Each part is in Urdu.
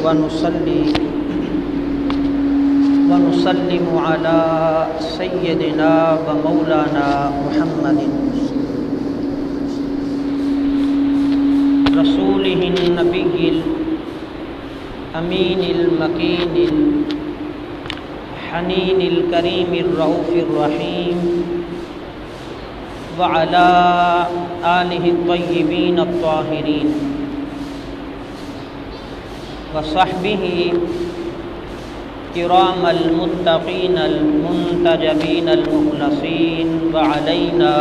ونصلي ونسلم على سيدنا ومولانا محمد رسوله النبي الأمين المكين الحنين الكريم الرؤوف الرحيم وعلى آله الطيبين الطاهرين وصحبه كرام المتقين المنتجبين المخلصين وعلينا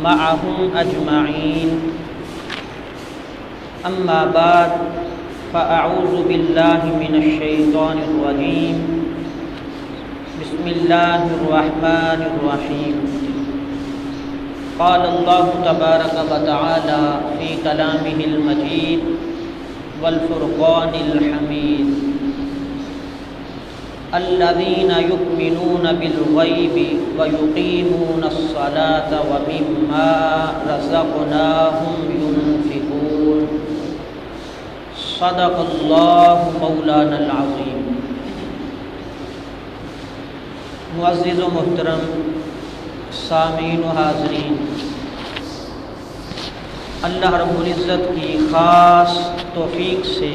معهم أجمعين. أما بعد فأعوذ بالله من الشيطان الرجيم. بسم الله الرحمن الرحيم. قال الله تبارك وتعالى في كلامه المجيد والفرقان الحميد: الذين يؤمنون بالغيب ويقيمون الصلاة ومما رزقناهم ينفقون. صدق الله مولانا العظيم. معزز و محترم سامعین و حاضرین، اللہ رب العزت کی خاص توفیق سے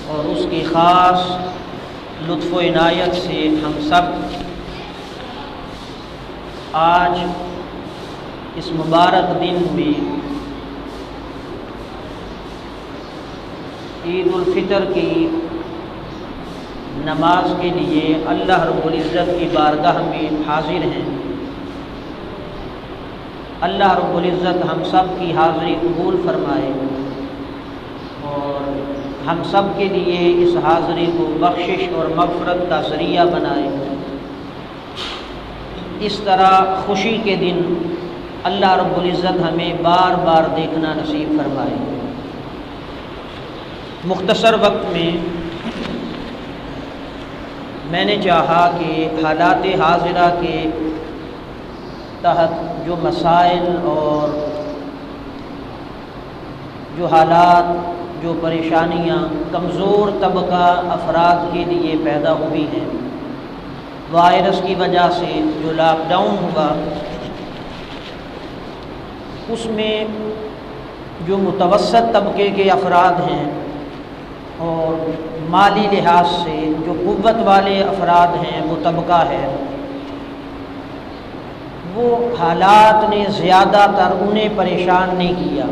اور اس کی خاص لطف و عنایت سے ہم سب آج اس مبارک دن میں عید الفطر کی نماز کے لیے اللہ رب العزت کی بارگاہ میں حاضر ہیں۔ اللہ رب العزت ہم سب کی حاضری قبول فرمائے اور ہم سب کے لیے اس حاضری کو بخشش اور مغفرت کا ذریعہ بنائے۔ اس طرح خوشی کے دن اللہ رب العزت ہمیں بار بار دیکھنا نصیب فرمائے۔ مختصر وقت میں میں نے چاہا کہ حالات حاضرہ کے تحت جو مسائل اور جو حالات، جو پریشانیاں کمزور طبقہ افراد کے لیے پیدا ہوئی ہیں وائرس کی وجہ سے، جو لاک ڈاؤن ہوا، اس میں جو متوسط طبقے کے افراد ہیں اور مالی لحاظ سے جو قوت والے افراد ہیں، وہ طبقہ ہے، وہ حالات نے زیادہ تر انہیں پریشان نہیں کیا۔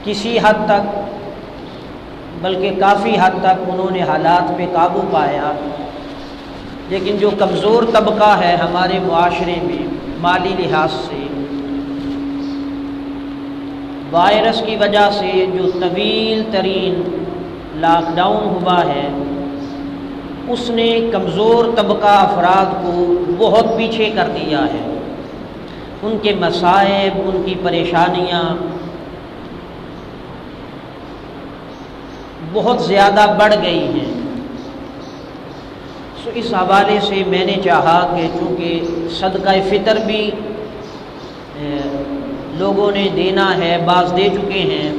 کسی حد تک، بلکہ کافی حد تک انہوں نے حالات پہ قابو پایا، لیکن جو کمزور طبقہ ہے ہمارے معاشرے میں مالی لحاظ سے، وائرس کی وجہ سے جو طویل ترین لاک ڈاؤن ہوا ہے، اس نے کمزور طبقہ افراد کو بہت پیچھے کر دیا ہے۔ ان کے مصائب، ان کی پریشانیاں بہت زیادہ بڑھ گئی ہیں۔ اس حوالے سے میں نے چاہا کہ چونکہ صدقہ فطر بھی لوگوں نے دینا ہے، بعض دے چکے ہیں،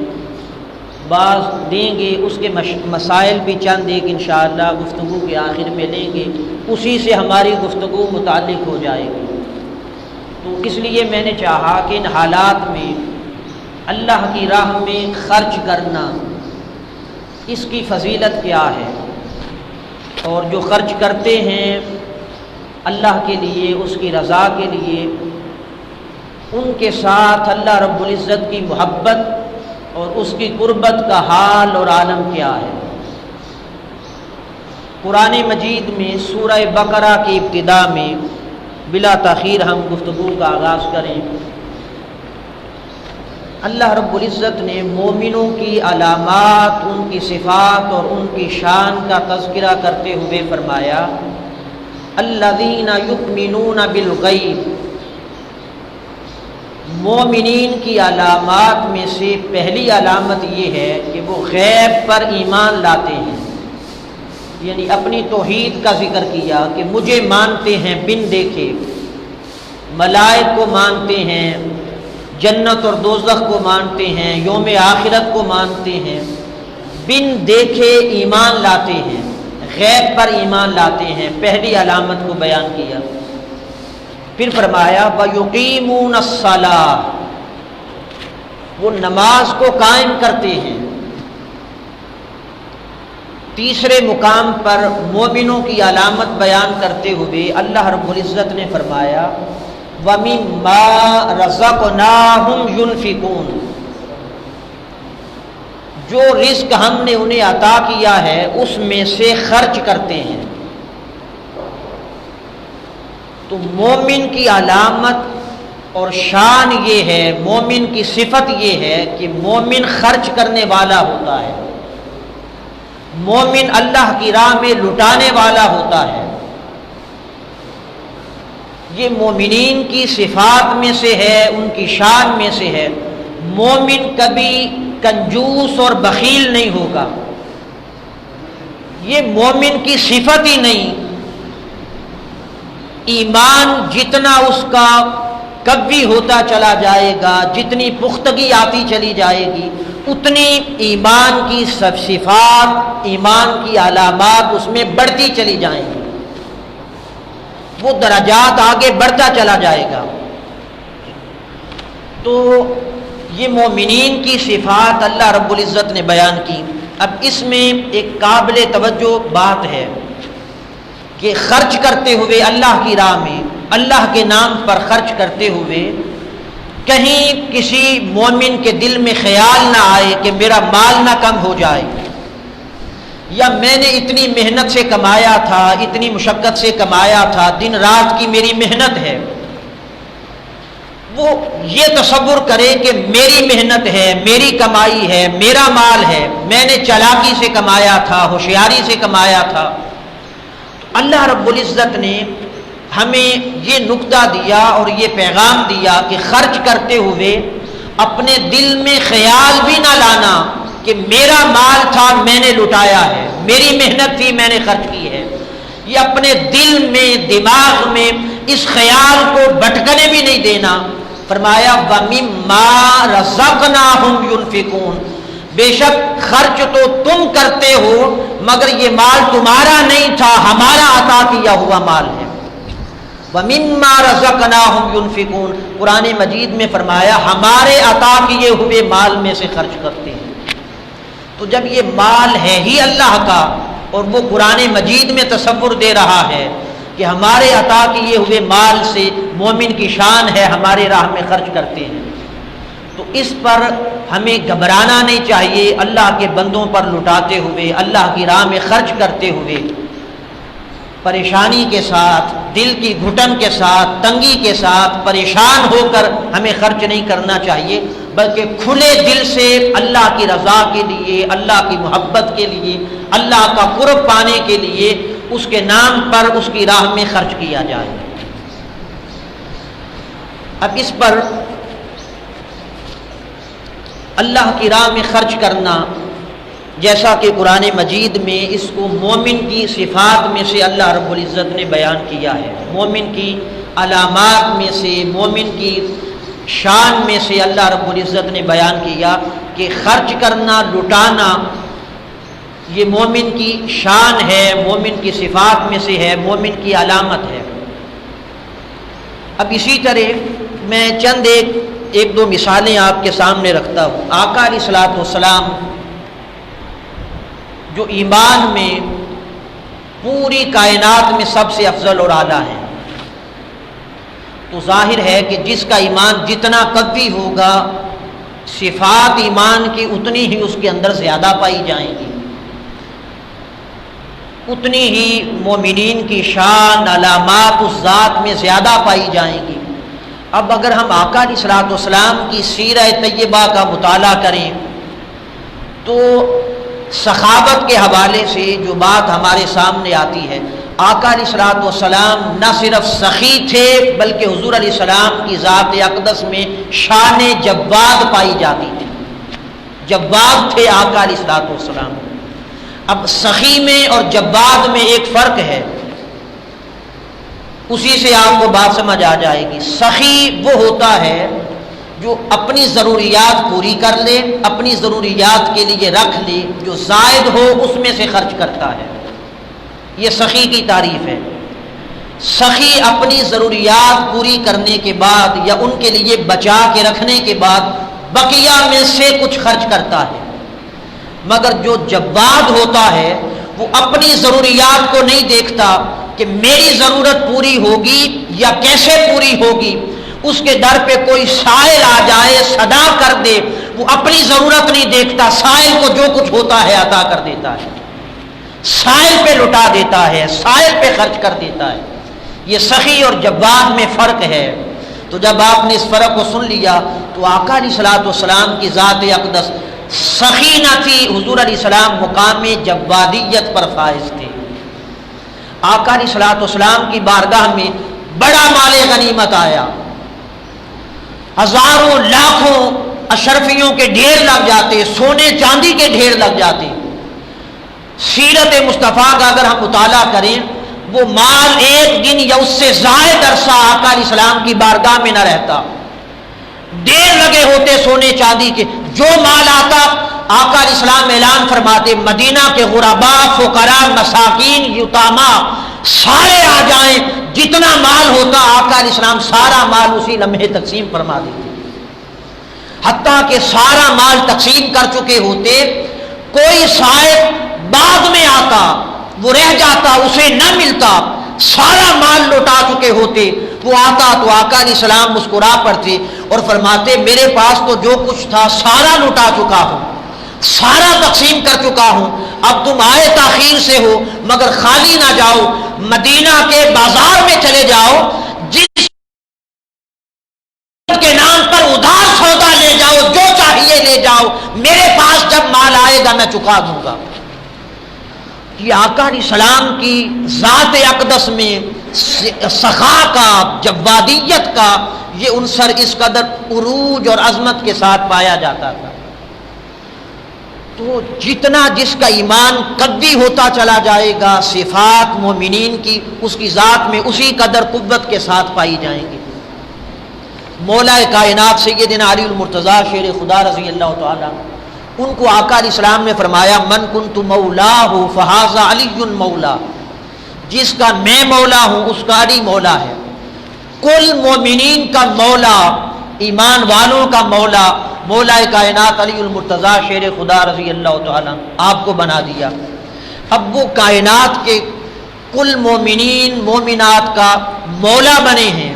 بعض دیں گے، اس کے مسائل بھی چند ایک انشاءاللہ گفتگو کے آخر میں لیں گے، اسی سے ہماری گفتگو متعلق ہو جائے گی۔ تو اس لیے میں نے چاہا کہ ان حالات میں اللہ کی راہ میں خرچ کرنا، اس کی فضیلت کیا ہے، اور جو خرچ کرتے ہیں اللہ کے لیے، اس کی رضا کے لیے، ان کے ساتھ اللہ رب العزت کی محبت اور اس کی قربت کا حال اور عالم کیا ہے۔ قرآن مجید میں سورہ بقرہ کی ابتدا میں بلا تاخیر ہم گفتگو کا آغاز کریں۔ اللہ رب العزت نے مومنوں کی علامات، ان کی صفات اور ان کی شان کا تذکرہ کرتے ہوئے فرمایا: الذین یؤمنون بالغیب۔ مومنین کی علامات میں سے پہلی علامت یہ ہے کہ وہ غیب پر ایمان لاتے ہیں، یعنی اپنی توحید کا ذکر کیا کہ مجھے مانتے ہیں بن دیکھے، ملائک کو مانتے ہیں، جنت اور دوزخ کو مانتے ہیں، یوم آخرت کو مانتے ہیں، بن دیکھے ایمان لاتے ہیں، غیب پر ایمان لاتے ہیں، پہلی علامت کو بیان کیا۔ پھر فرمایا وَيُقِيمُونَ الصَّلَاةَ، وہ نماز کو قائم کرتے ہیں۔ تیسرے مقام پر مومنوں کی علامت بیان کرتے ہوئے اللہ رب العزت نے فرمایا وَمِمَّا رَزَقْنَاهُمْ يُنْفِقُونَ، جو رزق ہم نے انہیں عطا کیا ہے اس میں سے خرچ کرتے ہیں۔ تو مومن کی علامت اور شان یہ ہے، مومن کی صفت یہ ہے کہ مومن خرچ کرنے والا ہوتا ہے، مومن اللہ کی راہ میں لٹانے والا ہوتا ہے۔ یہ مومنین کی صفات میں سے ہے، ان کی شان میں سے ہے۔ مومن کبھی کنجوس اور بخیل نہیں ہوگا، یہ مومن کی صفت ہی نہیں۔ ایمان جتنا اس کا قوی ہوتا چلا جائے گا، جتنی پختگی آتی چلی جائے گی، اتنی ایمان کی سب صفات، ایمان کی علامات اس میں بڑھتی چلی جائیں گی، وہ درجات آگے بڑھتا چلا جائے گا۔ تو یہ مومنین کی صفات اللہ رب العزت نے بیان کی۔ اب اس میں ایک قابل توجہ بات ہے کہ خرچ کرتے ہوئے اللہ کی راہ میں، اللہ کے نام پر خرچ کرتے ہوئے کہیں کسی مومن کے دل میں خیال نہ آئے کہ میرا مال نہ کم ہو جائے، یا میں نے اتنی محنت سے کمایا تھا، اتنی مشقت سے کمایا تھا، دن رات کی میری محنت ہے، وہ یہ تصور کرے کہ میری محنت ہے، میری کمائی ہے، میرا مال ہے، میں نے چالاکی سے کمایا تھا، ہوشیاری سے کمایا تھا۔ اللہ رب العزت نے ہمیں یہ نکتہ دیا اور یہ پیغام دیا کہ خرچ کرتے ہوئے اپنے دل میں خیال بھی نہ لانا کہ میرا مال تھا میں نے لٹایا ہے، میری محنت تھی میں نے خرچ کی ہے۔ یہ اپنے دل میں، دماغ میں اس خیال کو بھٹکنے بھی نہیں دینا۔ فرمایا وَمِمَّا رَزَقْنَاهُمْ يُنْفِقُونَ، بے شک خرچ تو تم کرتے ہو مگر یہ مال تمہارا نہیں تھا، ہمارا عطا کیا ہوا مال ہے۔ وَمِمَّا رَزَقْنَاهُمْ يُنْفِقُونَ، قرآن مجید میں فرمایا ہمارے عطا کیے ہوئے مال میں سے خرچ کرتے ہیں۔ تو جب یہ مال ہے ہی اللہ کا اور وہ قرآن مجید میں تصور دے رہا ہے کہ ہمارے عطا کیے ہوئے مال سے مومن کی شان ہے ہمارے راہ میں خرچ کرتے ہیں، تو اس پر ہمیں گھبرانا نہیں چاہیے۔ اللہ کے بندوں پر لٹاتے ہوئے، اللہ کی راہ میں خرچ کرتے ہوئے پریشانی کے ساتھ، دل کی گھٹن کے ساتھ، تنگی کے ساتھ، پریشان ہو کر ہمیں خرچ نہیں کرنا چاہیے، بلکہ کھلے دل سے اللہ کی رضا کے لیے، اللہ کی محبت کے لیے، اللہ کا قرب پانے کے لیے اس کے نام پر اس کی راہ میں خرچ کیا جائے۔ اب اس پر اللہ کی راہ میں خرچ کرنا، جیسا کہ قرآن مجید میں اس کو مومن کی صفات میں سے اللہ رب العزت نے بیان کیا ہے، مومن کی علامات میں سے، مومن کی شان میں سے اللہ رب العزت نے بیان کیا کہ خرچ کرنا، لٹانا یہ مومن کی شان ہے، مومن کی صفات میں سے ہے، مومن کی علامت ہے۔ اب اسی طرح میں چند ایک دو مثالیں آپ کے سامنے رکھتا ہوں۔ آقا علیہ الصلوۃ والسلام جو ایمان میں پوری کائنات میں سب سے افضل اور اعلیٰ ہے، تو ظاہر ہے کہ جس کا ایمان جتنا قوی ہوگا صفات ایمان کی اتنی ہی اس کے اندر زیادہ پائی جائیں گی، اتنی ہی مومنین کی شان، علامات اس ذات میں زیادہ پائی جائیں گی۔ اب اگر ہم آقا علیہ الصلوۃ والسلام کی سیرہ طیبہ کا مطالعہ کریں تو سخاوت کے حوالے سے جو بات ہمارے سامنے آتی ہے، آقا علیہ الصلوۃ والسلام نہ صرف سخی تھے بلکہ حضور علیہ السلام کی ذات اقدس میں شان جواد پائی جاتی تھی، جواد تھے آقا علیہ الصلوۃ والسلام۔ اب سخی میں اور جواد میں ایک فرق ہے، اسی سے آپ کو بات سمجھ آ جائے گی۔ سخی وہ ہوتا ہے جو اپنی ضروریات پوری کر لے، اپنی ضروریات کے لیے رکھ لے، جو زائد ہو اس میں سے خرچ کرتا ہے۔ یہ سخی کی تعریف ہے۔ سخی اپنی ضروریات پوری کرنے کے بعد یا ان کے لیے بچا کے رکھنے کے بعد بقیہ میں سے کچھ خرچ کرتا ہے، مگر جو جواد ہوتا ہے وہ اپنی ضروریات کو نہیں دیکھتا کہ میری ضرورت پوری ہوگی یا کیسے پوری ہوگی۔ اس کے در پہ کوئی سائل آ جائے، صدا کر دے، وہ اپنی ضرورت نہیں دیکھتا، سائل کو جو کچھ ہوتا ہے عطا کر دیتا ہے، سائل پہ لٹا دیتا ہے، سائل پہ خرچ کر دیتا ہے۔ یہ سخی اور جواد میں فرق ہے۔ تو جب آپ نے اس فرق کو سن لیا تو آقا علیہ الصلوۃ والسلام کی ذات اقدس سخی نہ تھی، حضور علیہ السلام مقام جوادیت پر فائز تھے۔ آقا علیہ الصلوۃ والسلام کی بارگاہ میں بڑا مال غنیمت آیا، ہزاروں لاکھوں اشرفیوں کے ڈھیر لگ جاتے، سونے چاندی کے ڈھیر لگ جاتے۔ سیرت مصطفیٰ کا اگر ہم مطالعہ کریں، وہ مال ایک دن یا اس سے زائد عرصہ آقا علیہ السلام کی بارگاہ میں نہ رہتا، ڈھیر لگے ہوتے سونے چاندی کے۔ جو مال آتا آقا علیہ السلام اعلان فرماتے، مدینہ کے غرباء، فقراء، مساکین، یتاما سارے آ جائیں، جتنا مال ہوتا آقا علیہ السلام سارا مال اسی لمحے تقسیم فرما دیتے۔ حتیٰ کہ سارا مال تقسیم کر چکے ہوتے، کوئی صاحب بعد میں آتا، وہ رہ جاتا، اسے نہ ملتا، سارا مال لوٹا چکے ہوتے، وہ آتا تو آقا علیہ السلام مسکرا پڑتے اور فرماتے میرے پاس تو جو کچھ تھا سارا لوٹا چکا ہوں، سارا تقسیم کر چکا ہوں، اب تم آئے تاخیر سے ہو مگر خالی نہ جاؤ، مدینہ کے بازار میں چلے جاؤ، جس کے نام پر ادھار سودا لے جاؤ، جو چاہیے لے جاؤ، میرے پاس جب مال آئے گا میں چکا دوں گا۔ یہ آقا علیہ السلام کی ذات اقدس میں سخا کا، جوادیت کا یہ عنصر اس قدر عروج اور عظمت کے ساتھ پایا جاتا تھا۔ تو جتنا جس کا ایمان قوی ہوتا چلا جائے گا، صفات مومنین کی اس کی ذات میں اسی قدر قوت کے ساتھ پائی جائیں گی۔ مولا کائنات سیدنا علی المرتضیٰ شیر خدا رضی اللہ تعالیٰ، ان کو آقا علیہ السلام نے فرمایا من کنت مولاہ فہذا علی مولا، جس کا میں مولا ہوں اس کا علی مولا ہے۔ کل مومنین کا مولا، ایمان والوں کا مولا، مولا کائنات علی المرتضیٰ شیر خدا رضی اللہ تعالیٰ آپ کو بنا دیا۔ اب وہ کائنات کے کل مومنین مومنات کا مولا بنے ہیں،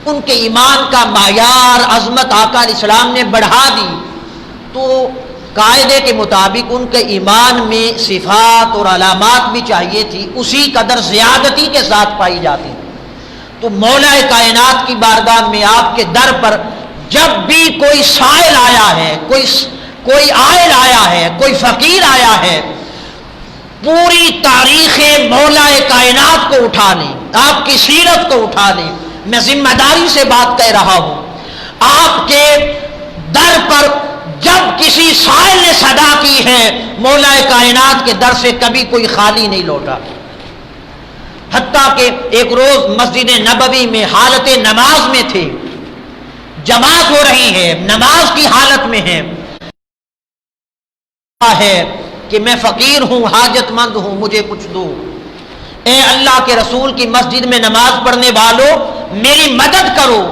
ان کے ایمان کا معیار عظمت آقا علیہ السلام نے بڑھا دی، تو قاعدے کے مطابق ان کے ایمان میں صفات اور علامات بھی چاہیے تھی، اسی قدر زیادتی کے ساتھ پائی جاتی۔ تو مولا کائنات کی بارگاہ میں آپ کے در پر جب بھی کوئی سائل آیا ہے، کوئی عائل آیا ہے، کوئی فقیر آیا ہے، پوری تاریخ مولا کائنات کو اٹھا لیں، آپ کی سیرت کو اٹھا لیں۔ میں ذمہ داری سے بات کہہ رہا ہوں، آپ کے در پر جب کسی سائل نے صدا کی ہے، مولا کائنات کے در سے کبھی کوئی خالی نہیں لوٹا۔ حتیٰ کہ ایک روز مسجد نبوی میں حالت نماز میں تھے، جماعت ہو رہی ہے، نماز کی حالت میں ہے کہ میں فقیر ہوں، حاجت مند ہوں، مجھے کچھ دو۔ اے اللہ کے رسول کی مسجد میں نماز پڑھنے والوں میری مدد کرو۔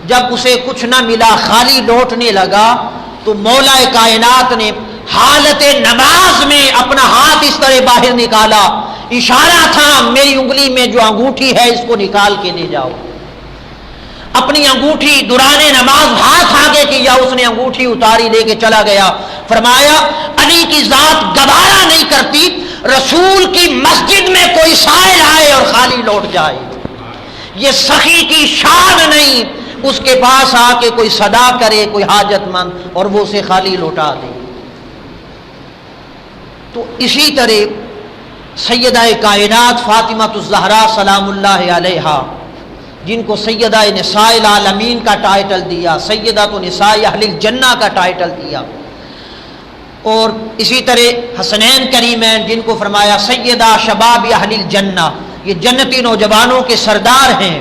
جب اسے کچھ نہ ملا، خالی لوٹنے لگا، تو مولا کائنات نے حالت نماز میں اپنا ہاتھ اس طرح باہر نکالا، اشارہ تھا میری انگلی میں جو انگوٹھی ہے اس کو نکال کے لے جاؤ۔ اپنی انگوٹھی دوران نماز ہاتھ آگے کیا، اس نے انگوٹھی اتاری لے کے چلا گیا۔ فرمایا علی کی ذات گوارا نہیں کرتی رسول کی مسجد میں کوئی سائل آئے اور خالی لوٹ جائے، یہ سخی کی شان نہیں، اس کے پاس آ کے کوئی صدا کرے کوئی حاجت مند اور وہ اسے خالی لوٹا دے۔ تو اسی طرح سیدہ کائنات فاطمہ الزہرا سلام اللہ علیہا، جن کو سیدہ نساء العالمین کا ٹائٹل دیا، سیدہ نساء اہل الجنہ کا ٹائٹل دیا، اور اسی طرح حسنین کریمین جن کو فرمایا سیدہ شباب اہل الجنہ، یہ جنتی نوجوانوں کے سردار ہیں۔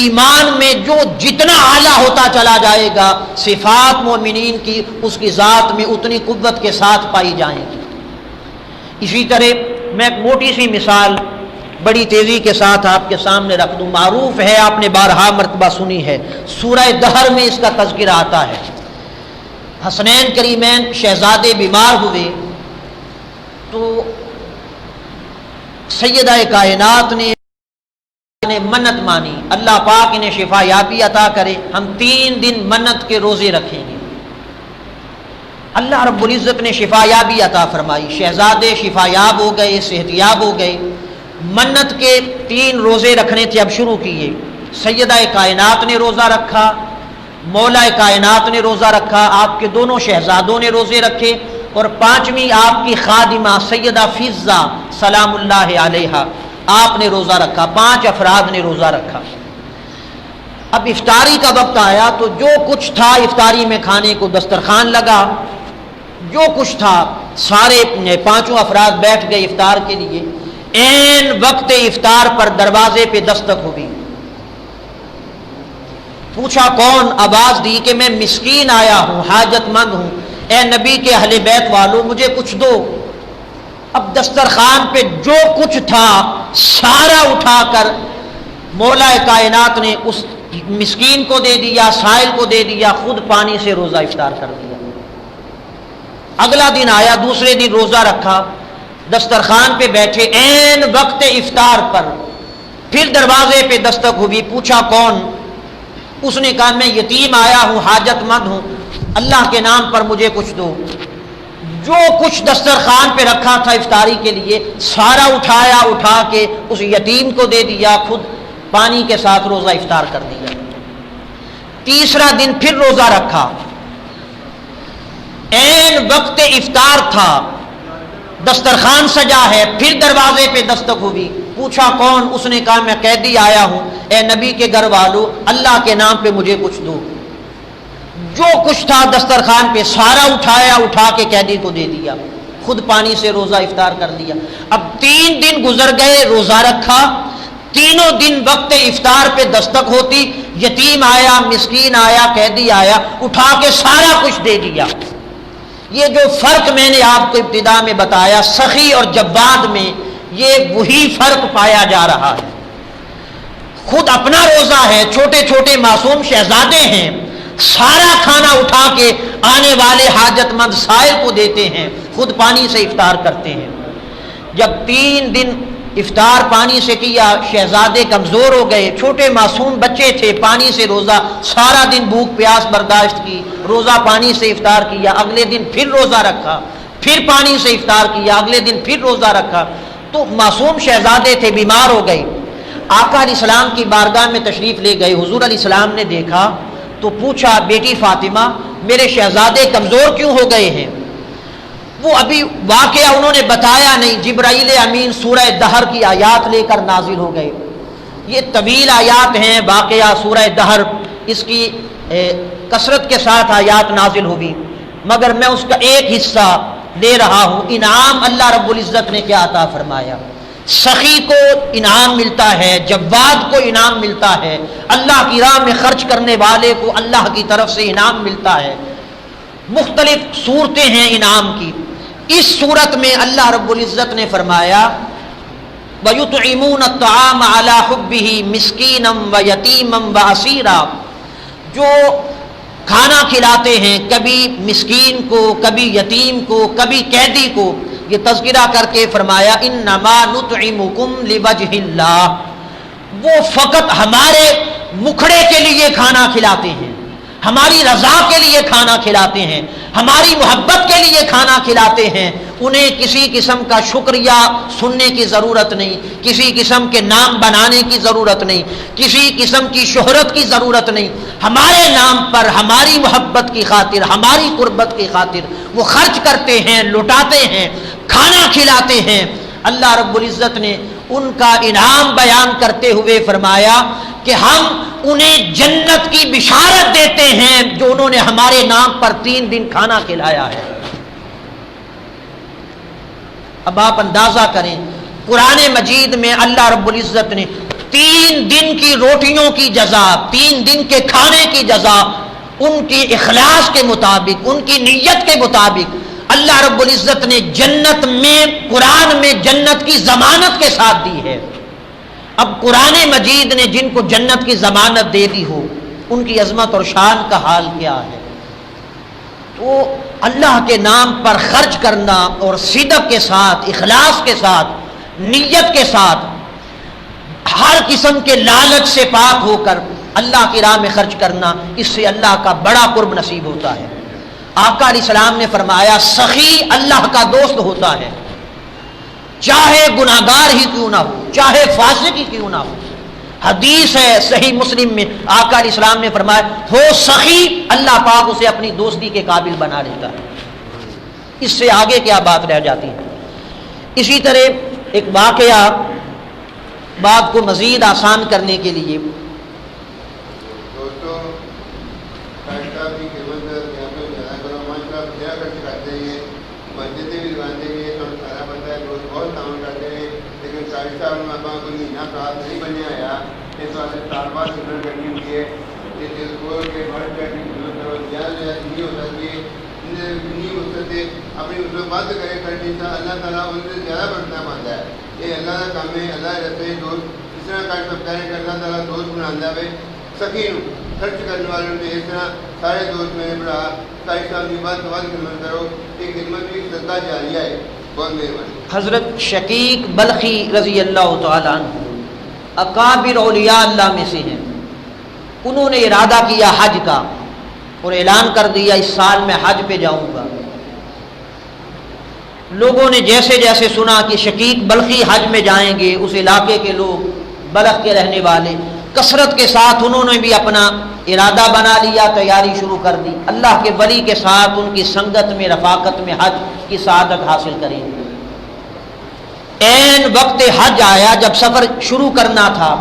ایمان میں جو جتنا اعلیٰ ہوتا چلا جائے گا صفات مومنین کی اس کی ذات میں اتنی قوت کے ساتھ پائی جائیں گی۔ اسی طرح میں ایک موٹی سی مثال بڑی تیزی کے ساتھ آپ کے سامنے رکھ دوں، معروف ہے، آپ نے بارہا مرتبہ سنی ہے، سورہ دہر میں اس کا تذکرہ آتا ہے۔ حسنین کریمین شہزادے بیمار ہوئے تو سیدہ کائنات نے منت مانی، اللہ پاک انہیں شفا یابی عطا کرے، ہم 3 دن منت کے روزے رکھیں گے۔ اللہ رب العزت نے شفا یابی عطا فرمائی، شہزادے شفا یاب ہو گئے، صحت یاب ہو گئے۔ منت کے 3 روزے رکھنے تھے، اب شروع کیے۔ سیدہ کائنات نے روزہ رکھا، مولا کائنات نے روزہ رکھا، آپ کے دونوں شہزادوں نے روزے رکھے، اور 5ویں آپ کی خادمہ سیدہ فضہ سلام اللہ علیہا آپ نے روزہ رکھا، 5 افراد نے روزہ رکھا۔ اب افطاری کا وقت آیا تو جو کچھ تھا افطاری میں کھانے کو دسترخوان لگا، جو کچھ تھا سارے 5 افراد بیٹھ گئے افطار کے لیے۔ عین وقت افطار پر دروازے پہ دستک ہوئی، پوچھا کون؟ آواز دی کہ میں مسکین آیا ہوں، حاجت مند ہوں، اے نبی کے اہل بیت والوں مجھے کچھ دو۔ اب دسترخوان پہ جو کچھ تھا سارا اٹھا کر مولا کائنات نے اس مسکین کو دے دیا، سائل کو دے دیا، خود پانی سے روزہ افطار کر دیا۔ اگلا دن آیا، دوسرے دن روزہ رکھا، دسترخوان پہ بیٹھے، عین وقت افطار پر پھر دروازے پہ دستک ہوئی، پوچھا کون؟ اس نے کہا میں یتیم آیا ہوں، حاجت مند ہوں، اللہ کے نام پر مجھے کچھ دو۔ جو کچھ دسترخوان پہ رکھا تھا افطاری کے لیے سارا اٹھایا، اٹھا کے اس یتیم کو دے دیا، خود پانی کے ساتھ روزہ افطار کر دیا۔ تیسرا دن پھر روزہ رکھا، عین وقت افطار تھا، دسترخوان سجا ہے، پھر دروازے پہ دستک ہوئی، پوچھا کون؟ اس نے کہا میں قیدی آیا ہوں، اے نبی کے گھر والوں اللہ کے نام پہ مجھے کچھ دو۔ جو کچھ تھا دسترخوان پہ سارا اٹھایا، اٹھا کے قیدی کو دے دیا، خود پانی سے روزہ افطار کر دیا۔ اب 3 دن گزر گئے، روزہ رکھا، تینوں دن وقت افطار پہ دستک ہوتی، یتیم آیا، مسکین آیا، قیدی آیا، اٹھا کے سارا کچھ دے دیا۔ یہ جو فرق میں نے آپ کو ابتدا میں بتایا سخی اور جواد میں، یہ وہی فرق پایا جا رہا ہے۔ خود اپنا روزہ ہے، چھوٹے چھوٹے معصوم شہزادے ہیں، سارا کھانا اٹھا کے آنے والے حاجت مند سائل کو دیتے ہیں، خود پانی سے افطار کرتے ہیں۔ جب 3 دن افطار پانی سے کیا، شہزادے کمزور ہو گئے، چھوٹے معصوم بچے تھے، پانی سے روزہ، سارا دن بھوک پیاس برداشت کی، روزہ پانی سے افطار کیا، اگلے دن پھر روزہ رکھا، پھر پانی سے افطار کیا، اگلے دن پھر روزہ رکھا۔ تو معصوم شہزادے تھے، بیمار ہو گئے، آقا علیہ السلام کی بارگاہ میں تشریف لے گئے، حضور علیہ السلام نے دیکھا تو پوچھا بیٹی فاطمہ میرے شہزادے کمزور کیوں ہو گئے ہیں؟ وہ ابھی واقعہ انہوں نے بتایا نہیں، جبرائیل امین سورہ دہر کی آیات لے کر نازل ہو گئے۔ یہ طویل آیات ہیں، واقعہ سورہ دہر، اس کی کثرت کے ساتھ آیات نازل ہوئی، مگر میں اس کا ایک حصہ دے رہا ہوں۔ انعام اللہ رب العزت نے کیا عطا فرمایا، سخی کو انعام ملتا ہے، جواد کو انعام ملتا ہے، اللہ کی راہ میں خرچ کرنے والے کو اللہ کی طرف سے انعام ملتا ہے۔ مختلف صورتیں ہیں انعام کی۔ اس صورت میں اللہ رب العزت نے فرمایا وَيُطْعِمُونَ الطَّعَامَ عَلَى حُبِّهِ مِسْكِينًا وَيَتِيمًا وَأَسِيرًا، جو کھانا کھلاتے ہیں کبھی مسکین کو، کبھی یتیم کو، کبھی قیدی کو، یہ تذکرہ کر کے فرمایا انما نطعمکم لوجہ اللہ، وہ فقط ہمارے مکھڑے کے لیے کھانا کھلاتے ہیں، ہماری رضا کے لیے کھانا کھلاتے ہیں، ہماری محبت کے لیے کھانا کھلاتے ہیں، انہیں کسی قسم کا شکریہ سننے کی ضرورت نہیں، کسی قسم کے نام بنانے کی ضرورت نہیں، کسی قسم کی شہرت کی ضرورت نہیں، ہمارے نام پر، ہماری محبت کی خاطر، ہماری قربت کی خاطر وہ خرچ کرتے ہیں، لٹاتے ہیں، کھانا کھلاتے ہیں۔ اللہ رب العزت نے ان کا انعام بیان کرتے ہوئے فرمایا کہ ہم انہیں جنت کی بشارت دیتے ہیں جو انہوں نے ہمارے نام پر 3 دن کھانا کھلایا ہے۔ اب آپ اندازہ کریں، قرآن مجید میں اللہ رب العزت نے 3 دن کی روٹیوں کی جزا، 3 دن کے کھانے کی جزا ان کی اخلاص کے مطابق، ان کی نیت کے مطابق اللہ رب العزت نے جنت میں، قرآن میں جنت کی ضمانت کے ساتھ دی ہے۔ اب قرآن مجید نے جن کو جنت کی ضمانت دے دی ہو ان کی عظمت اور شان کا حال کیا ہے؟ تو اللہ کے نام پر خرچ کرنا اور صدق کے ساتھ، اخلاص کے ساتھ، نیت کے ساتھ، ہر قسم کے لالچ سے پاک ہو کر اللہ کی راہ میں خرچ کرنا، اس سے اللہ کا بڑا قرب نصیب ہوتا ہے۔ آقا علیہ السلام نے فرمایا سخی اللہ کا دوست ہوتا ہے، چاہے گناہگار ہی کیوں نہ ہو، چاہے فاسق ہی کیوں نہ ہو۔ حدیث ہے صحیح مسلم میں، آقا علیہ السلام نے فرمایا ہو سخی، اللہ پاک اسے اپنی دوستی کے قابل بنا لیتا ہے۔ اس سے آگے کیا بات رہ جاتی ہے؟ اسی طرح ایک واقعہ بات کو مزید آسان کرنے کے لیے، اپنی بات کرے اللہ تعالیٰ ان سے زیادہ برتنا پاتا ہے۔ یہ اللہ کا کام ہے، اللہ رستے دوست اس طرح کاٹ سکتا ہے کہ اللہ تعالیٰ دوست بنا ہے سکین خرچ کرنے والوں نے اس طرح سارے دوست میرے بڑا تاریخ صاحب کی بات سوال خدمت کرو کہ خدمت بھی صدقہ جاریہ ہے۔ بہت مہربانی۔ حضرت شقیق بلخی رضی اللہ تعالیٰ عنہ اکابر اولیاء اللہ میں سے ہیں، انہوں نے ارادہ کیا حج کا اور اعلان کر دیا اس سال میں حج پہ جاؤں گا۔ لوگوں نے جیسے جیسے سنا کہ شقیق بلخی حج میں جائیں گے، اس علاقے کے لوگ، بلخ کے رہنے والے، کثرت کے ساتھ انہوں نے بھی اپنا ارادہ بنا لیا، تیاری شروع کر دی، اللہ کے ولی کے ساتھ ان کی سنگت میں، رفاقت میں حج کی سعادت حاصل کریں گے۔ عین وقت حج آیا، جب سفر شروع کرنا تھا،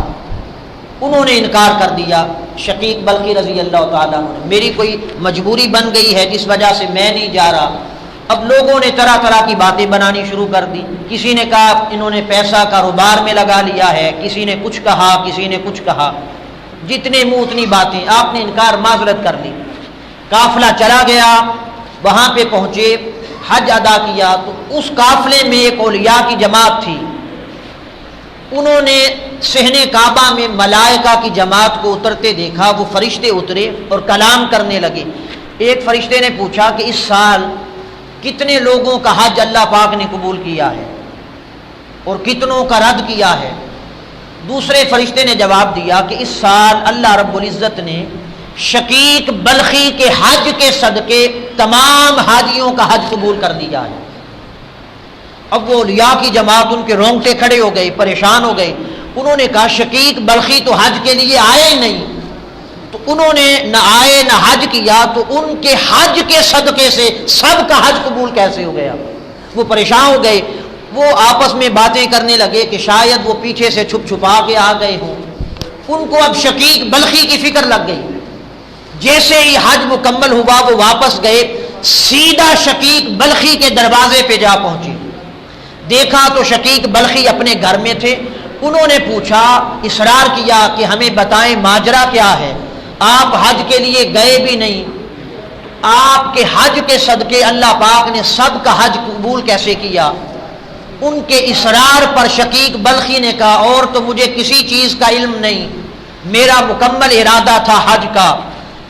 انہوں نے انکار کر دیا شقیق بلخی رضی اللہ تعالیٰ عنہ، میری کوئی مجبوری بن گئی ہے جس وجہ سے میں نہیں جا رہا۔ اب لوگوں نے طرح طرح کی باتیں بنانی شروع کر دی، کسی نے کہا انہوں نے پیسہ کاروبار میں لگا لیا ہے، کسی نے کچھ کہا، کسی نے کچھ کہا، جتنے منہ اتنی باتیں، آپ نے انکار معذرت کر لی۔ قافلہ چلا گیا، وہاں پہ پہنچے، حج ادا کیا، تو اس قافلے میں ایک اولیاء کی جماعت تھی، انہوں نے صحن کعبہ میں ملائکہ کی جماعت کو اترتے دیکھا، وہ فرشتے اترے اور کلام کرنے لگے۔ ایک فرشتے نے پوچھا کہ اس سال کتنے لوگوں کا حج اللہ پاک نے قبول کیا ہے اور کتنوں کا رد کیا ہے؟ دوسرے فرشتے نے جواب دیا کہ اس سال اللہ رب العزت نے شقیق بلخی کے حج کے صدقے تمام حاجیوں کا حج قبول کر دیا ہے۔ اب وہ اولیاء کی جماعت، ان کے رونگٹے کھڑے ہو گئے، پریشان ہو گئے۔ انہوں نے کہا شقیق بلخی تو حج کے لیے آئے ہی نہیں، تو انہوں نے نہ آئے نہ حج کیا، تو ان کے حج کے صدقے سے سب کا حج قبول کیسے ہو گیا؟ وہ پریشان ہو گئے، وہ آپس میں باتیں کرنے لگے کہ شاید وہ پیچھے سے چھپ چھپا کے آ گئے ہوں۔ ان کو اب شقیق بلخی کی فکر لگ گئی۔ جیسے ہی حج مکمل ہوا وہ واپس گئے، سیدھا شقیق بلخی کے دروازے پہ جا پہنچے، دیکھا تو شقیق بلخی اپنے گھر میں تھے۔ انہوں نے پوچھا، اصرار کیا کہ ہمیں بتائیں ماجرا کیا ہے، آپ حج کے لیے گئے بھی نہیں، آپ کے حج کے صدقے اللہ پاک نے سب کا حج قبول کیسے کیا؟ ان کے اصرار پر شقیق بلخی نے کہا اور تو مجھے کسی چیز کا علم نہیں، میرا مکمل ارادہ تھا حج کا،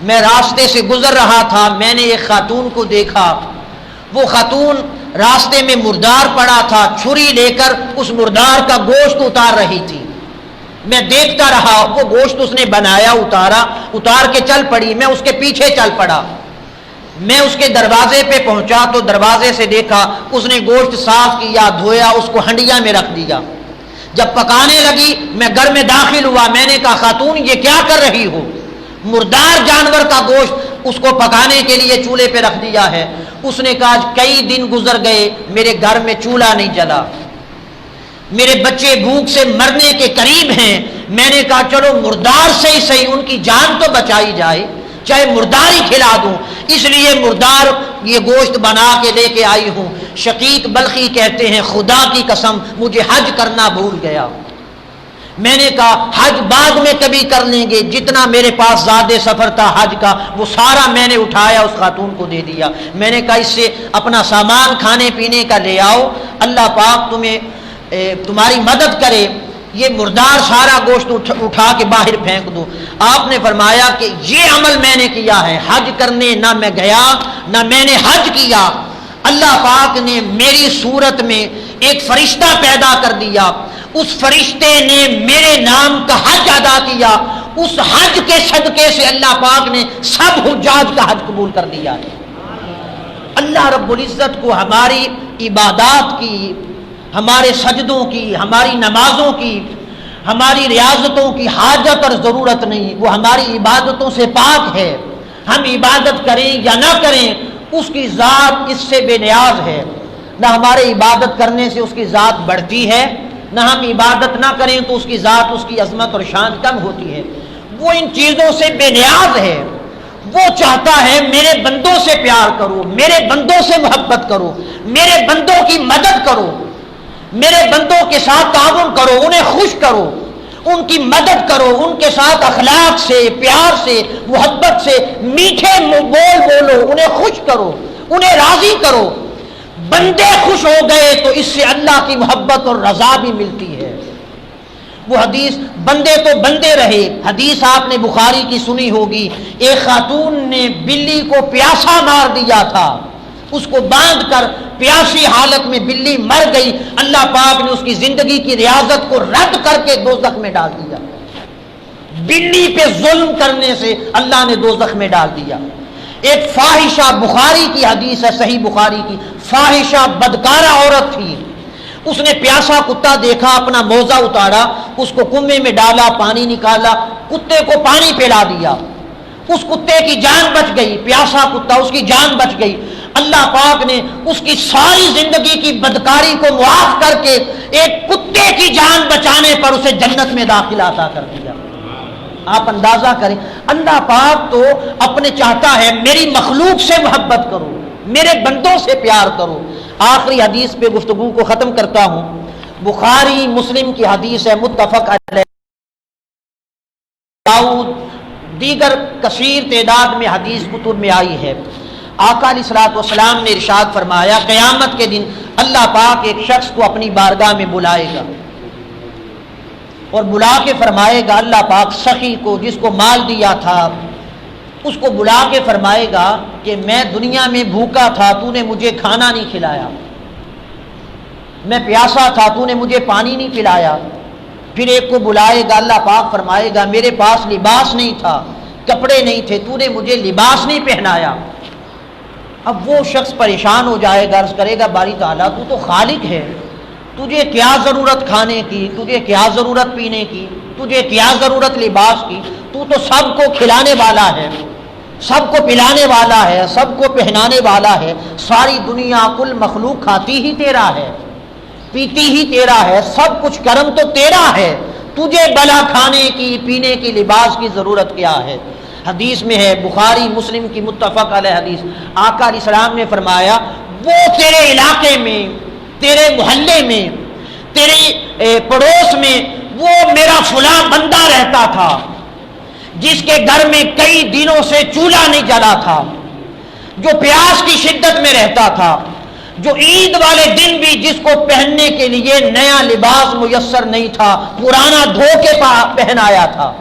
میں راستے سے گزر رہا تھا، میں نے ایک خاتون کو دیکھا، وہ خاتون راستے میں مردار پڑا تھا، چھری لے کر اس مردار کا گوشت اتار رہی تھی، میں دیکھتا رہا، وہ گوشت اس نے بنایا، اتار کے چل پڑی، میں اس کے پیچھے چل پڑا، میں اس کے دروازے پہ پہنچا تو دروازے سے دیکھا اس نے گوشت صاف کیا، دھویا، اس کو ہنڈیا میں رکھ دیا، جب پکانے لگی میں گھر میں داخل ہوا، میں نے کہا خاتون یہ کیا کر رہی ہو؟ مردار جانور کا گوشت اس کو پکانے کے لیے چولہے پہ رکھ دیا ہے۔ اس نے کہا کئی دن گزر گئے میرے گھر میں چولہا نہیں جلا، میرے بچے بھوک سے مرنے کے قریب ہیں، میں نے کہا چلو مردار سے ہی صحیح ان کی جان تو بچائی جائے، چاہے مردار ہی کھلا دوں، اس لیے مردار یہ گوشت بنا کے لے کے آئی ہوں۔ شقیق بلخی کہتے ہیں خدا کی قسم مجھے حج کرنا بھول گیا، میں نے کہا حج بعد میں کبھی کر لیں گے، جتنا میرے پاس زاد سفر تھا حج کا وہ سارا میں نے اٹھایا اس خاتون کو دے دیا۔ میں نے کہا اس سے اپنا سامان کھانے پینے کا لے آؤ، اللہ پاک تمہیں تمہاری مدد کرے، یہ مردار سارا گوشت اٹھا کے باہر پھینک دو۔ آپ نے فرمایا کہ یہ عمل میں نے کیا ہے، حج کرنے نہ میں گیا نہ میں نے حج کیا، اللہ پاک نے میری صورت میں ایک فرشتہ پیدا کر دیا، اس فرشتے نے میرے نام کا حج ادا کیا، اس حج کے صدقے سے اللہ پاک نے سب حجاج کا حج قبول کر دیا ہے۔ اللہ رب العزت کو ہماری عبادات کی، ہمارے سجدوں کی، ہماری نمازوں کی، ہماری ریاضتوں کی حاجت اور ضرورت نہیں، وہ ہماری عبادتوں سے پاک ہے۔ ہم عبادت کریں یا نہ کریں اس کی ذات اس سے بے نیاز ہے، نہ ہمارے عبادت کرنے سے اس کی ذات بڑھتی ہے، نہ ہم عبادت نہ کریں تو اس کی ذات، اس کی عظمت اور شان کم ہوتی ہے۔ وہ ان چیزوں سے بے نیاز ہے، وہ چاہتا ہے میرے بندوں سے پیار کرو، میرے بندوں سے محبت کرو، میرے بندوں کی مدد کرو، میرے بندوں کے ساتھ تعاون کرو، انہیں خوش کرو، ان کی مدد کرو، ان کے ساتھ اخلاق سے، پیار سے، محبت سے میٹھے بول بولو، انہیں خوش کرو، انہیں راضی کرو۔ بندے خوش ہو گئے تو اس سے اللہ کی محبت اور رضا بھی ملتی ہے۔ وہ حدیث بندے تو بندے رہے، حدیث آپ نے بخاری کی سنی ہوگی، ایک خاتون نے بلی کو پیاسا مار دیا تھا، اس کو باندھ کر پیاسی حالت میں بلی مر گئی، اللہ پاک نے اس کی زندگی کی ریاضت کو رد کر کے دوزخ میں ڈال دیا۔ بلی پہ ظلم کرنے سے اللہ نے دوزخ میں ڈال دیا۔ ایک فاحشہ، بخاری کی حدیث ہے، صحیح بخاری کی، فاحشہ بدکارہ عورت تھی، اس نے پیاسا کتا دیکھا، اپنا موزہ اتارا، اس کو کنویں میں ڈالا، پانی نکالا، کتے کو پانی پلا دیا، اس کتے کی جان بچ گئی، پیاسا کتا، اس کی جان بچ گئی۔ اللہ پاک نے اس کی ساری زندگی کی بدکاری کو معاف کر کے ایک کتے کی جان بچانے پر اسے جنت میں داخلہ عطا کر دیا۔ آپ اندازہ کریں، اللہ پاک تو اپنے چاہتا ہے میری مخلوق سے محبت کرو، میرے بندوں سے پیار کرو۔ آخری حدیث پہ گفتگو کو ختم کرتا ہوں، بخاری مسلم کی حدیث ہے، متفق علیہ، داؤد دیگر کثیر تعداد میں حدیث کتب میں آئی ہے۔ آقا علیہ الصلوۃ والسلام نے ارشاد فرمایا قیامت کے دن اللہ پاک ایک شخص کو اپنی بارگاہ میں بلائے گا اور بلا کے فرمائے گا، اللہ پاک سخی کو، جس کو مال دیا تھا، اس کو بلا کے فرمائے گا کہ میں دنیا میں بھوکا تھا، تو نے مجھے کھانا نہیں کھلایا، میں پیاسا تھا، تو نے مجھے پانی نہیں پلایا۔ پھر ایک کو بلائے گا، اللہ پاک فرمائے گا میرے پاس لباس نہیں تھا، کپڑے نہیں تھے، تو نے مجھے لباس نہیں پہنایا۔ اب وہ شخص پریشان ہو جائے گا، عرض کرے گا باری تعالیٰ تو تو خالق ہے، تجھے کیا ضرورت کھانے کی، تجھے کیا ضرورت پینے کی، تجھے کیا ضرورت لباس کی، تو سب کو کھلانے والا ہے، سب کو پلانے والا ہے، سب کو پہنانے والا ہے، ساری دنیا کل مخلوق کھاتی ہی تیرا ہے، پیتی ہی تیرا ہے، سب کچھ کرم تو تیرا ہے، تجھے بلا کھانے کی، پینے کی، لباس کی ضرورت کیا ہے؟ حدیث میں ہے، بخاری مسلم کی متفق علیہ حدیث، آقا علیہ السلام نے فرمایا وہ تیرے علاقے میں، تیرے محلے میں، تیرے پڑوس میں وہ میرا فلاں بندہ رہتا تھا جس کے گھر میں کئی دنوں سے چولہا نہیں جلا تھا، جو پیاس کی شدت میں رہتا تھا، جو عید والے دن بھی جس کو پہننے کے لیے نیا لباس میسر نہیں تھا، پرانا دھو کے پہن آیا تھا،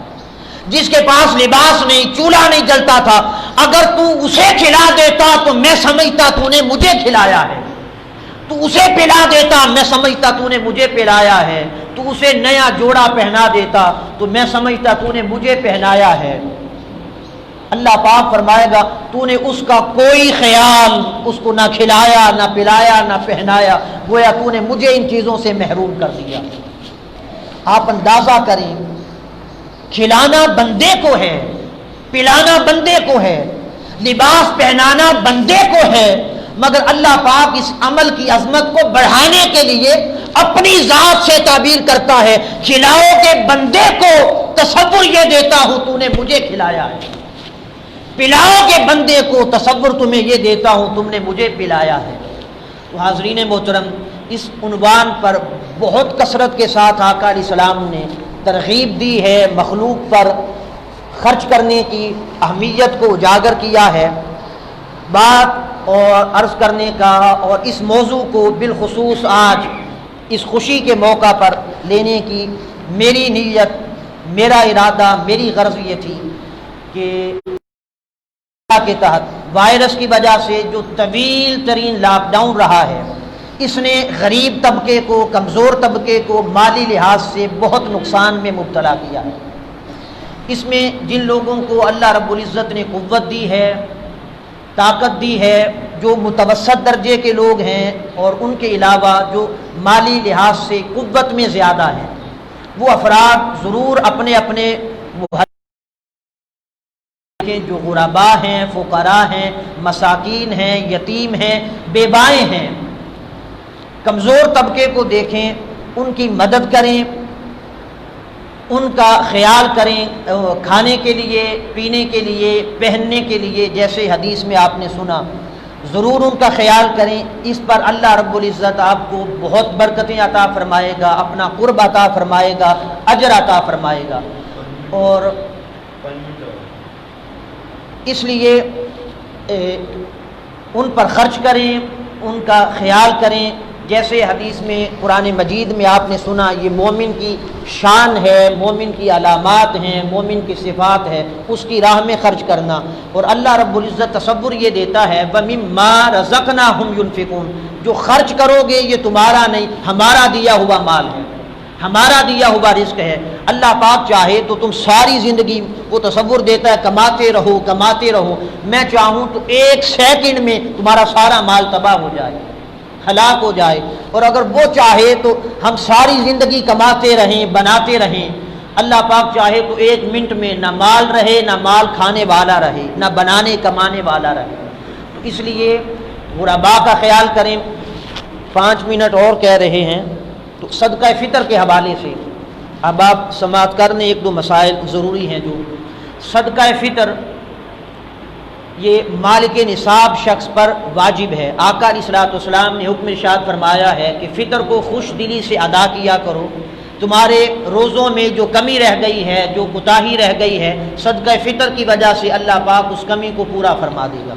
جس کے پاس لباس نہیں، چولہا نہیں جلتا تھا، اگر تو اسے کھلا دیتا تو میں سمجھتا تو نے مجھے کھلایا ہے، تو اسے پلا دیتا میں سمجھتا تو نے مجھے پلایا ہے، تو اسے نیا جوڑا پہنا دیتا تو میں سمجھتا تو نے مجھے پہنایا ہے۔ اللہ پاک فرمائے گا تو نے اس کا کوئی خیال، اس کو نہ کھلایا، نہ پلایا، نہ پہنایا، گویا تو نے مجھے ان چیزوں سے محروم کر دیا۔ آپ اندازہ کریں، کھلانا بندے کو ہے، پلانا بندے کو ہے، لباس پہنانا بندے کو ہے، مگر اللہ پاک اس عمل کی عظمت کو بڑھانے کے لیے اپنی ذات سے تعبیر کرتا ہے، کھلاؤ کے بندے کو تصور یہ دیتا ہوں تو نے مجھے کھلایا ہے، پلاؤ کے بندے کو تصور تمہیں یہ دیتا ہوں تم نے مجھے پلایا ہے۔ تو حاضرین محترم، اس عنوان پر بہت کثرت کے ساتھ آقا علیہ السلام نے ترغیب دی ہے، مخلوق پر خرچ کرنے کی اہمیت کو اجاگر کیا ہے، بات اور عرض کرنے کا اور اس موضوع کو بالخصوص آج اس خوشی کے موقع پر لینے کی میری نیت، میرا ارادہ، میری غرض یہ تھی کہ کے تحت وائرس کی وجہ سے جو طویل ترین لاک ڈاؤن رہا ہے، اس نے غریب طبقے کو، کمزور طبقے کو مالی لحاظ سے بہت نقصان میں مبتلا کیا ہے۔ اس میں جن لوگوں کو اللہ رب العزت نے قوت دی ہے، طاقت دی ہے، جو متوسط درجے کے لوگ ہیں، اور ان کے علاوہ جو مالی لحاظ سے قوت میں زیادہ ہیں، وہ افراد ضرور اپنے اپنے جو غرباء ہیں، فقراء ہیں، مساکین ہیں، یتیم ہیں، بیوائیں ہیں، کمزور طبقے کو دیکھیں، ان کی مدد کریں، ان کا خیال کریں، کھانے کے لیے، پینے کے لیے، پہننے کے لیے، جیسے حدیث میں آپ نے سنا، ضرور ان کا خیال کریں۔ اس پر اللہ رب العزت آپ کو بہت برکتیں عطا فرمائے گا، اپنا قرب عطا فرمائے گا، اجر عطا فرمائے گا۔ اور اس لیے ان پر خرچ کریں، ان کا خیال کریں، جیسے حدیث میں قرآن مجید میں آپ نے سنا، یہ مومن کی شان ہے، مومن کی علامات ہیں، مومن کی صفات ہے، اس کی راہ میں خرچ کرنا۔ اور اللہ رب العزت تصور یہ دیتا ہے وَمِمَّا رَزَقْنَاهُمْ يُنْفِقُونَ، جو خرچ کرو گے یہ تمہارا نہیں، ہمارا دیا ہوا مال ہے، ہمارا دیا ہوا رزق ہے۔ اللہ پاک چاہے تو تم ساری زندگی، وہ تصور دیتا ہے کماتے رہو کماتے رہو، میں چاہوں تو ایک سیکنڈ میں تمہارا سارا مال تباہ ہو جائے، ہلاک ہو جائے، اور اگر وہ چاہے تو ہم ساری زندگی کماتے رہیں، بناتے رہیں۔ اللہ پاک چاہے تو ایک منٹ میں نہ مال رہے، نہ مال کھانے والا رہے، نہ بنانے کمانے والا رہے۔ تو اس لیے غرباء کا خیال کریں۔ 5 منٹ اور کہہ رہے ہیں تو صدقہ فطر کے حوالے سے اب آپ سماعت کرنے، 1-2 مسائل ضروری ہیں۔ جو صدقہ فطر یہ مالک نصاب شخص پر واجب ہے۔ آقا علیہ الصلوۃ والسلام نے حکم ارشاد فرمایا ہے کہ فطر کو خوش دلی سے ادا کیا کرو، تمہارے روزوں میں جو کمی رہ گئی ہے، جو کوتاہی رہ گئی ہے، صدقہ فطر کی وجہ سے اللہ پاک اس کمی کو پورا فرما دے گا۔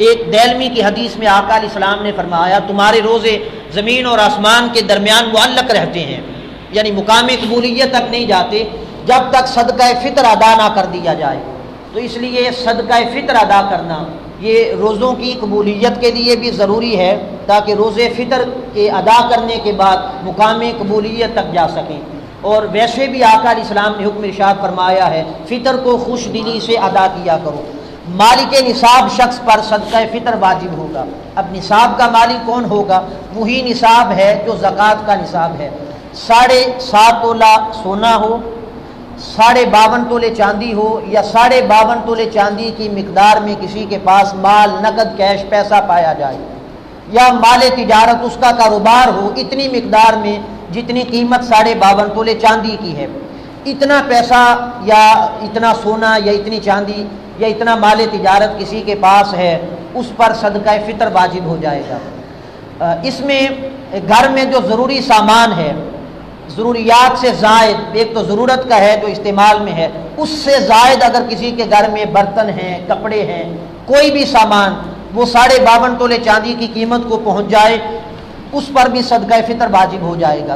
ایک دیلمی کی حدیث میں آقا علیہ السلام نے فرمایا تمہارے روزے زمین اور آسمان کے درمیان معلق رہتے ہیں، یعنی مقام قبولیت تک نہیں جاتے جب تک صدقہ فطر ادا نہ کر دیا جائے۔ تو اس لیے صدقہ فطر ادا کرنا یہ روزوں کی قبولیت کے لیے بھی ضروری ہے، تاکہ روزے فطر کے ادا کرنے کے بعد مقام قبولیت تک جا سکیں۔ اور ویسے بھی آقا علیہ السلام نے حکم ارشاد فرمایا ہے فطر کو خوش دلی سے ادا کیا کرو۔ مالک نصاب شخص پر صدقہ فطر واجب ہوگا۔ اب نصاب کا مالک کون ہوگا؟ وہی نصاب ہے جو زکوٰۃ کا نصاب ہے۔ 7.5 تولہ سونا ہو، 52.5 تولے چاندی ہو، یا 52.5 تولے چاندی کی مقدار میں کسی کے پاس مال، نقد کیش پیسہ پایا جائے، یا مال تجارت اس کا کاروبار ہو اتنی مقدار میں جتنی قیمت 52.5 تولے چاندی کی ہے، اتنا پیسہ یا اتنا سونا یا اتنی چاندی یا اتنا مال تجارت کسی کے پاس ہے، اس پر صدقہ فطر واجب ہو جائے گا۔ اس میں گھر میں جو ضروری سامان ہے، ضروریات سے زائد، ایک تو ضرورت کا ہے جو استعمال میں ہے، اس سے زائد اگر کسی کے گھر میں برتن ہیں، کپڑے ہیں، کوئی بھی سامان، وہ 52.5 تولے چاندی کی قیمت کو پہنچ جائے، اس پر بھی صدقہ فطر واجب ہو جائے گا۔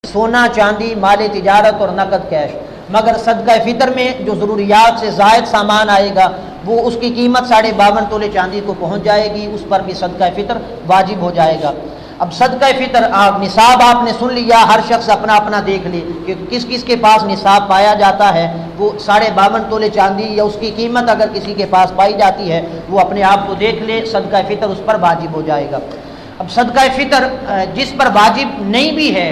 سونا، چاندی، مال تجارت اور نقد کیش، مگر صدقہ فطر میں جو ضروریات سے زائد سامان آئے گا وہ اس کی قیمت 52.5 تولے چاندی کو پہنچ جائے گی، اس پر بھی صدقہ فطر واجب ہو جائے گا۔ اب صدقہ فطر نصاب آپ نے سن لیا، ہر شخص اپنا اپنا دیکھ لے کہ کس کس کے پاس نصاب پایا جاتا ہے، وہ 52.5 تولے چاندی یا اس کی قیمت اگر کسی کے پاس پائی جاتی ہے وہ اپنے آپ کو دیکھ لے، صدقہ فطر اس پر واجب ہو جائے گا۔ اب صدقہ فطر جس پر واجب نہیں بھی ہے،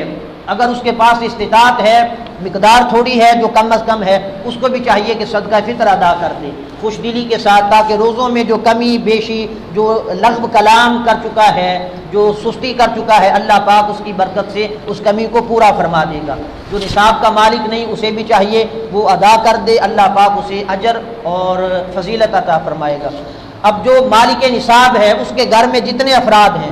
اگر اس کے پاس استطاعت ہے، مقدار تھوڑی ہے جو کم از کم ہے، اس کو بھی چاہیے کہ صدقہ فطر ادا کر دے خوش دلی کے ساتھ، تاکہ روزوں میں جو کمی بیشی، جو لغو کلام کر چکا ہے، جو سستی کر چکا ہے، اللہ پاک اس کی برکت سے اس کمی کو پورا فرما دے گا۔ جو نصاب کا مالک نہیں اسے بھی چاہیے وہ ادا کر دے، اللہ پاک اسے اجر اور فضیلت عطا فرمائے گا۔ اب جو مالک نصاب ہے اس کے گھر میں جتنے افراد ہیں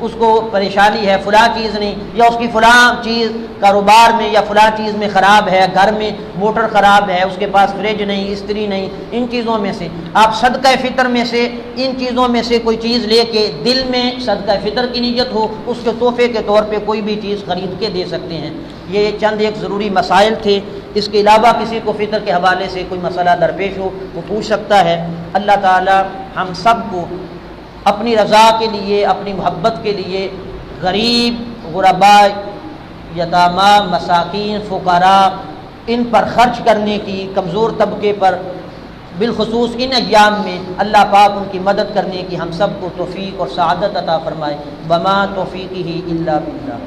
اس کو پریشانی ہے فلاں چیز نہیں، یا اس کی فلاں چیز کاروبار میں یا فلاں چیز میں خراب ہے، گھر میں موٹر خراب ہے، اس کے پاس فریج نہیں، استری نہیں، ان چیزوں میں سے آپ صدقہ فطر میں سے ان چیزوں میں سے کوئی چیز لے کے دل میں صدقہ فطر کی نیت ہو، اس کے تحفے کے طور پہ کوئی بھی چیز خرید کے دے سکتے ہیں۔ یہ چند ایک ضروری مسائل تھے، اس کے علاوہ کسی کو فطر کے حوالے سے کوئی مسئلہ درپیش ہو وہ پوچھ سکتا ہے۔ اللہ تعالی ہم سب کو اپنی رضا کے لیے، اپنی محبت کے لیے غریب، غرباء، یتامہ، مساکین، فقراء ان پر خرچ کرنے کی، کمزور طبقے پر بالخصوص ان ایام میں اللہ پاک ان کی مدد کرنے کی ہم سب کو توفیق اور سعادت عطا فرمائے۔ وما توفیقہ الا باللہ۔